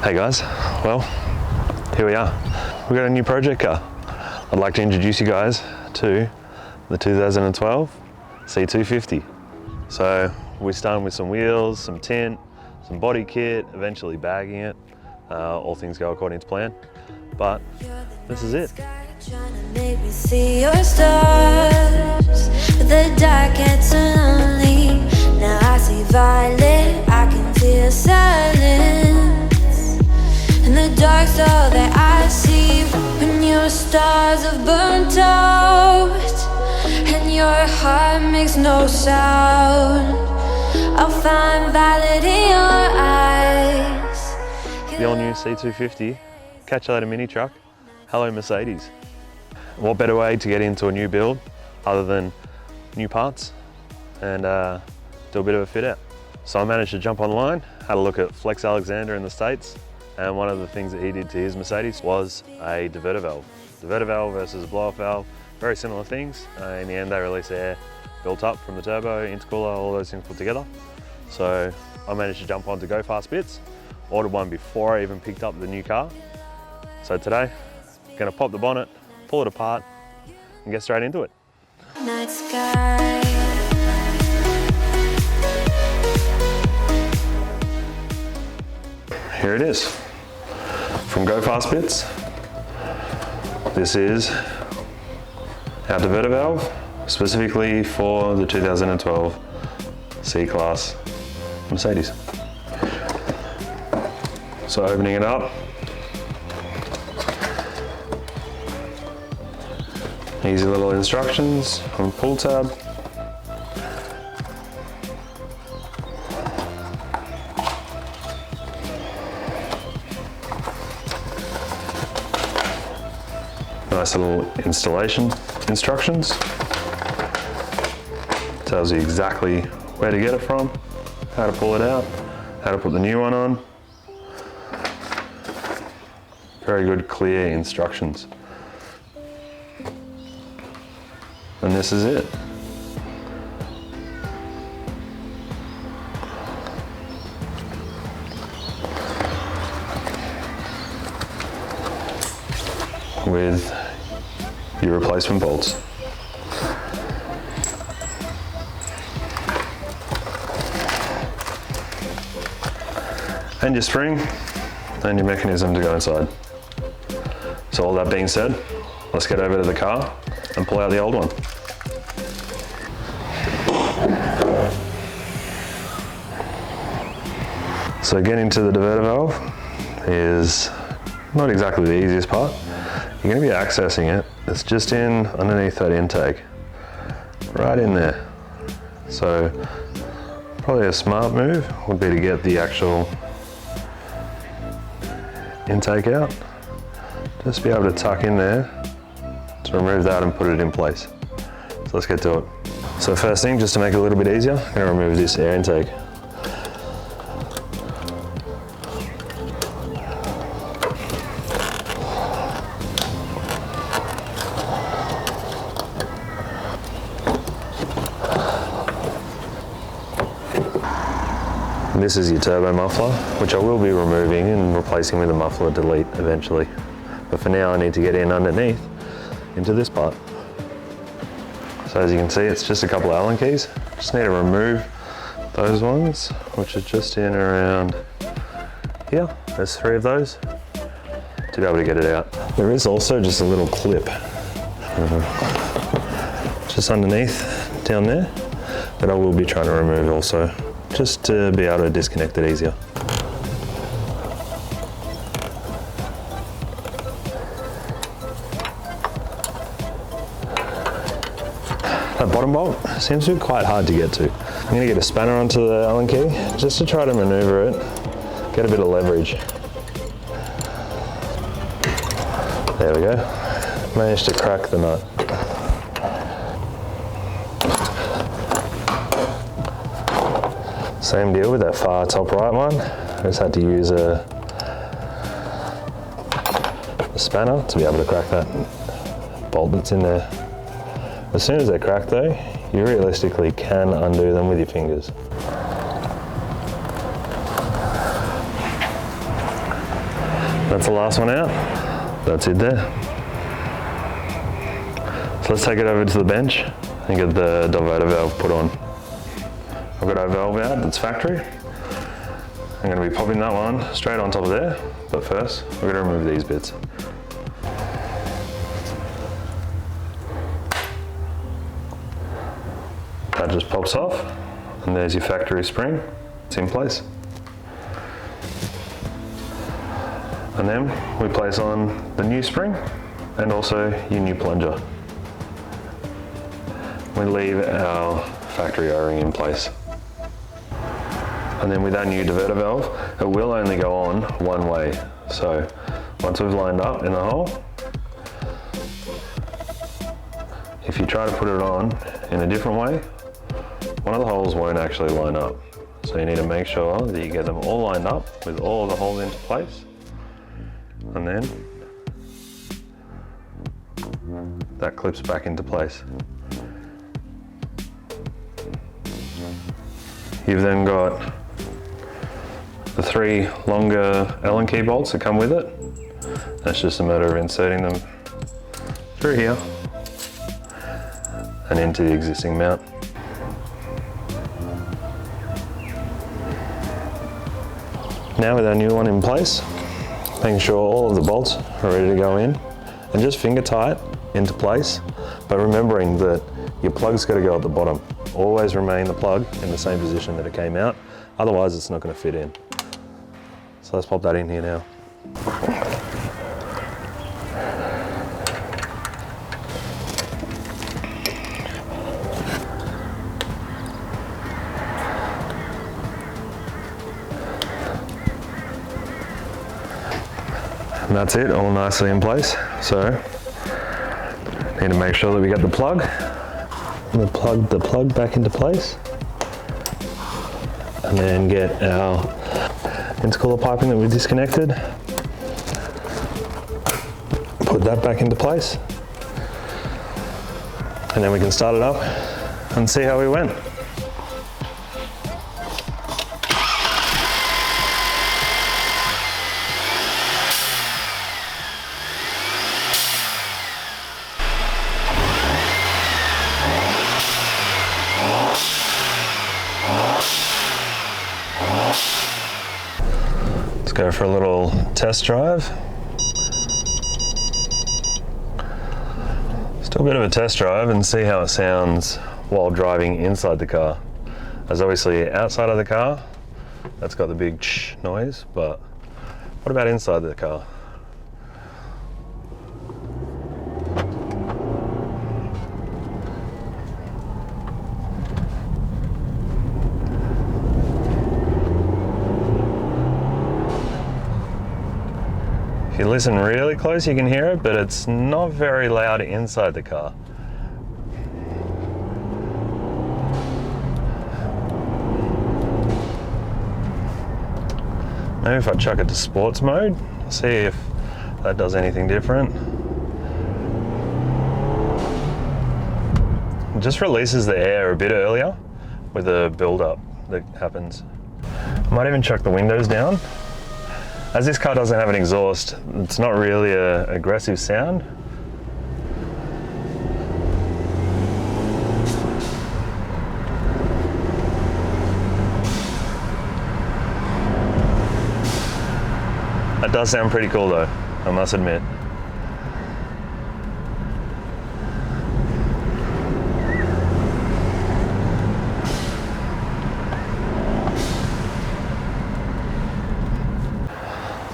Hey guys, well, here we are. We've got a new project car. I'd like to introduce you guys to the 2012 C250. So we're starting with some wheels, some tint, some body kit, eventually bagging it. All things go according to plan, but this is it. Make me see your stars, but the dark gets lonely. Now I see violet, I can feel silence. And the dark's all that I see when your stars have burnt out and your heart makes no sound. I'll find violet in your eyes. The all-new C250 catch later mini truck. Hello Mercedes. What better way to get into a new build other than new parts and do a bit of a fit out. So I managed to jump online, had a look at Flexx Alexander in the States, and one of the things that he did to his Mercedes was a diverter valve. Diverter valve versus a blow-off valve, very similar things. In the end they release air built up from the turbo, intercooler, all those things put together. So I managed to jump on to Go Fast Bits, ordered one before I even picked up the new car. So today, gonna pop the bonnet, pull it apart, and get straight into it. Night sky. Here it is, from Go Fast Bits. This is our diverter valve, specifically for the 2012 C-Class Mercedes. So opening it up, easy little instructions on pull tab. Nice little installation instructions. Tells you exactly where to get it from, how to pull it out, how to put the new one on. Very good, clear instructions. And this is it. With your replacement bolts. And your spring and your mechanism to go inside. So all that being said, let's get over to the car and pull out the old one. So getting to the diverter valve is not exactly the easiest part. You're going to be accessing it. It's just in underneath that intake, right in there. So probably a smart move would be to get the actual intake out. Just be able to tuck in there to remove that and put it in place. So let's get to it. So first thing, just to make it a little bit easier, I'm going to remove this air intake. This is your turbo muffler, which I will be removing and replacing with a muffler delete eventually. But for now I need to get in underneath into this part. So as you can see, it's just a couple of Allen keys. Just need to remove those ones, which are just in around here. There's 3 of those to be able to get it out. There is also just a little clip just underneath down there that I will be trying to remove also, just to be able to disconnect it easier. That bottom bolt seems to be quite hard to get to. I'm going to get a spanner onto the Allen key just to try to maneuver it, get a bit of leverage. There we go. Managed to crack the nut. Same deal with that far top right one. I just had to use a spanner to be able to crack that bolt that's in there. As soon as they're cracked though, you realistically can undo them with your fingers. That's the last one out. That's it there. So let's take it over to the bench and get the diverter valve put on. I've got our valve out, that's factory. I'm going to be popping that one straight on top of there, but first we're going to remove these bits. That just pops off, and there's your factory spring. It's in place. And then we place on the new spring and also your new plunger. We leave our factory O-ring in place. And then with our new diverter valve, it will only go on one way. So once we've lined up in the hole, if you try to put it on in a different way, one of the holes won't actually line up. So you need to make sure that you get them all lined up with all of the holes into place. And then that clips back into place. You've then got the 3 longer Allen key bolts that come with it. That's just a matter of inserting them through here and into the existing mount. Now with our new one in place, making sure all of the bolts are ready to go in and just finger tight into place, but remembering that your plug's got to go at the bottom. Always remain the plug in the same position that it came out, otherwise it's not going to fit in. So let's pop that in here now. And that's it, all nicely in place. So, need to make sure that we get the plug back into place. And then get our intercooler piping that we disconnected. Put that back into place. And then we can start it up and see how we went. Go for a little test drive. Still a bit of a test drive and see how it sounds while driving inside the car. As obviously outside of the car, that's got the big noise, but what about inside the car? If you listen really close, you can hear it, but it's not very loud inside the car. Maybe if I chuck it to sports mode, see if that does anything different. It just releases the air a bit earlier with the build-up that happens. I might even chuck the windows down. As this car doesn't have an exhaust, it's not really an aggressive sound. That does sound pretty cool though, I must admit.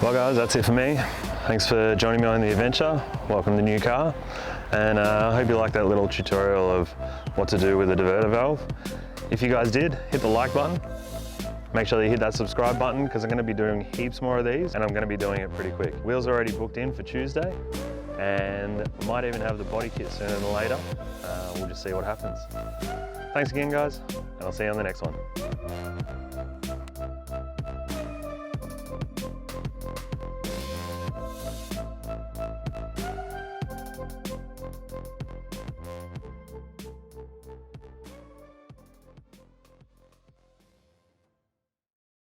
Well guys, that's it for me. Thanks for joining me on the adventure. Welcome to the new car. And I hope you liked that little tutorial of what to do with the diverter valve. If you guys did, hit the like button. Make sure that you hit that subscribe button because I'm going to be doing heaps more of these and I'm going to be doing it pretty quick. Wheels are already booked in for Tuesday and might even have the body kit sooner than later. We'll just see what happens. Thanks again guys, and I'll see you on the next one.